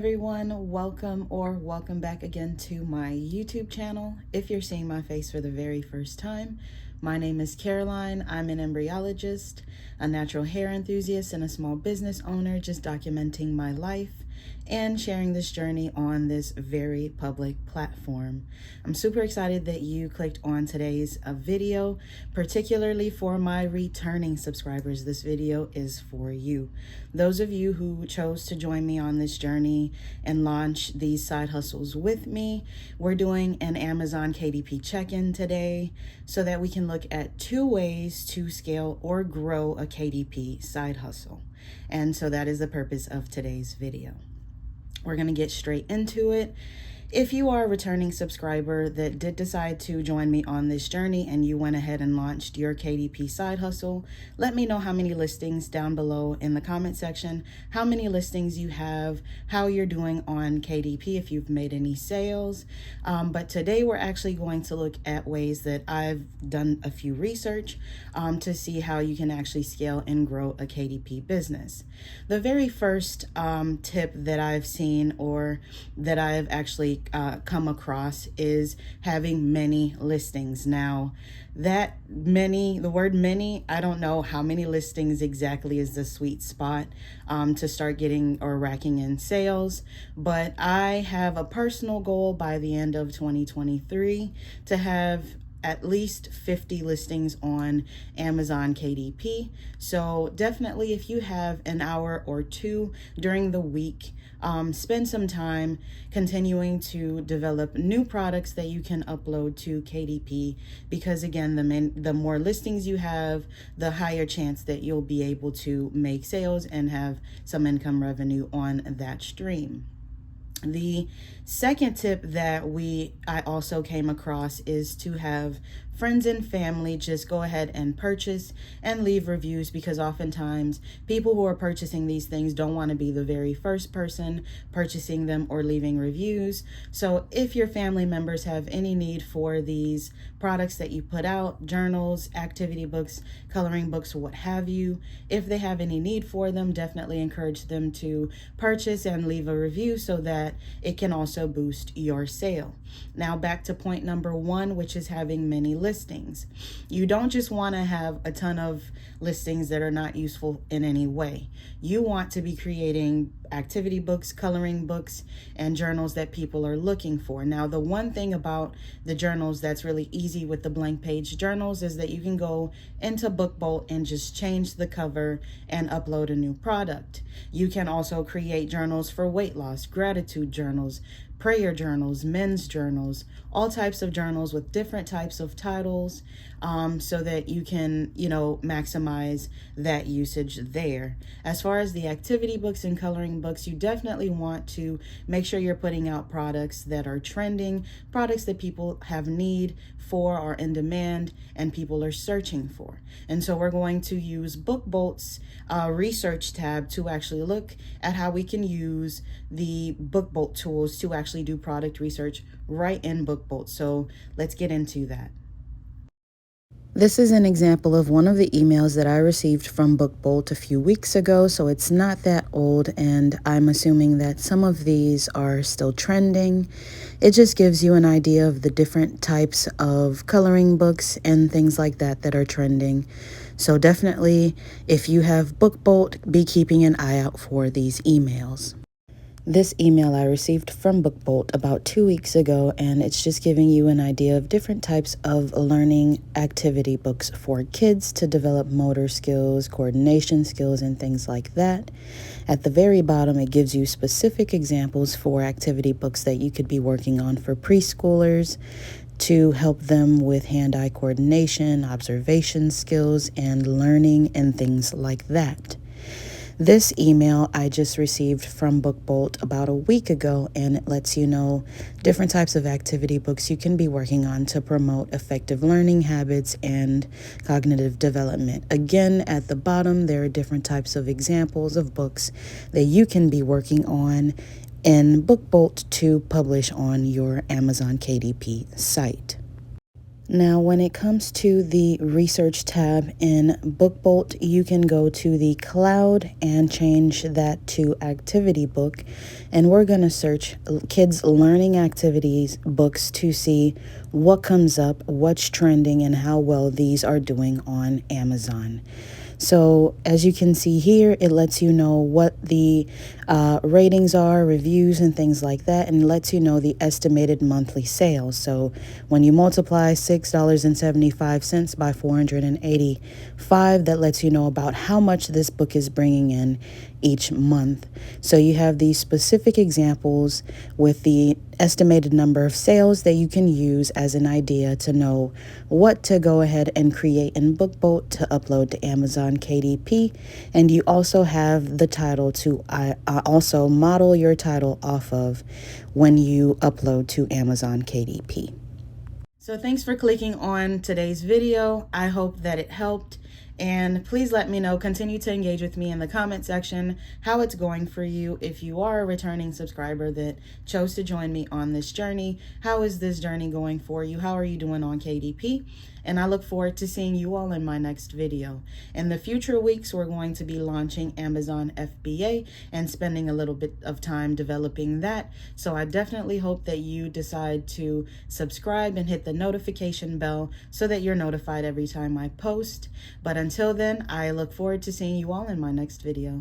everyone, welcome back again to my YouTube channel. If you're seeing my face for the very first time, my name is Caroline. I'm an embryologist, a natural hair enthusiast, and a small business owner, just documenting my life and sharing this journey on this very public platform. I'm super excited that you clicked on today's video, particularly for my returning subscribers. This video is for you. Those of you who chose to join me on this journey and launch these side hustles with me, we're doing an Amazon KDP check-in today so that we can look at 2 ways to scale or grow a KDP side hustle. And so that is the purpose of today's video. We're going to get straight into it. If you are a returning subscriber that did decide to join me on this journey and you went ahead and launched your KDP side hustle, let me know how many listings down below in the comment section, how many listings you have, how you're doing on KDP, if you've made any sales. But today we're actually going to look at ways that I've done a few research to see how you can actually scale and grow a KDP business. The very first tip that I've seen or that I've actually come across is having many listings. Now, the word many, I don't know how many listings exactly is the sweet spot to start getting or racking in sales, but I have a personal goal by the end of 2023 to have at least 50 listings on Amazon KDP. So definitely, if you have an hour or two during the week, spend some time continuing to develop new products that you can upload to KDP, because again, the more listings you have, the higher chance that you'll be able to make sales and have some income revenue on that stream. The second tip that I also came across is to have friends and family just go ahead and purchase and leave reviews, because oftentimes people who are purchasing these things don't want to be the very first person purchasing them or leaving reviews. So if your family members have any need for these products that you put out, journals, activity books, coloring books, what have you, if they have any need for them, definitely encourage them to purchase and leave a review so that it can also boost your sale. Now back to point number 1, which is having many listings. You don't just want to have a ton of listings that are not useful in any way. You want to be creating activity books, coloring books, and journals that people are looking for. Now, the one thing about the journals that's really easy with the blank page journals is that you can go into BookBolt and just change the cover and upload a new product. You can also create journals for weight loss, gratitude journals, prayer journals, men's journals, all types of journals with different types of titles, so that you can, maximize that usage there. As far as the activity books and coloring books, you definitely want to make sure you're putting out products that are trending, products that people have need for, are in demand, and people are searching for. And so we're going to use BookBolt's research tab to actually look at how we can use the BookBolt tools to actually do product research right in BookBolt. So let's get into that. This is an example of one of the emails that I received from BookBolt a few weeks ago, so it's not that old, and I'm assuming that some of these are still trending. It just gives you an idea of the different types of coloring books and things like that that are trending. So definitely, if you have BookBolt, be keeping an eye out for these emails. This email I received from BookBolt about 2 weeks ago, and it's just giving you an idea of different types of learning activity books for kids to develop motor skills, coordination skills, and things like that. At the very bottom, it gives you specific examples for activity books that you could be working on for preschoolers to help them with hand-eye coordination, observation skills, and learning and things like that. This email I just received from BookBolt about a week ago, and it lets you know different types of activity books you can be working on to promote effective learning habits and cognitive development. Again, at the bottom, there are different types of examples of books that you can be working on in BookBolt to publish on your Amazon KDP site. Now, when it comes to the research tab in BookBolt, you can go to the cloud and change that to activity book. And we're going to search kids learning activities books to see what comes up, what's trending, and how well these are doing on Amazon. So as you can see here, it lets you know what the ratings are, reviews, and things like that, and lets you know the estimated monthly sales. So when you multiply $6.75 by 485, that lets you know about how much this book is bringing in each month. So you have these specific examples with the estimated number of sales that you can use as an idea to know what to go ahead and create in BookBolt to upload to Amazon KDP. And you also have the title to also model your title off of when you upload to Amazon KDP. So thanks for clicking on today's video. I hope that it helped. And please let me know, continue to engage with me in the comment section, how it's going for you. If you are a returning subscriber that chose to join me on this journey, how is this journey going for you? How are you doing on KDP? And I look forward to seeing you all in my next video. In the future weeks, we're going to be launching Amazon FBA and spending a little bit of time developing that. So I definitely hope that you decide to subscribe and hit the notification bell so that you're notified every time I post. But until then, I look forward to seeing you all in my next video.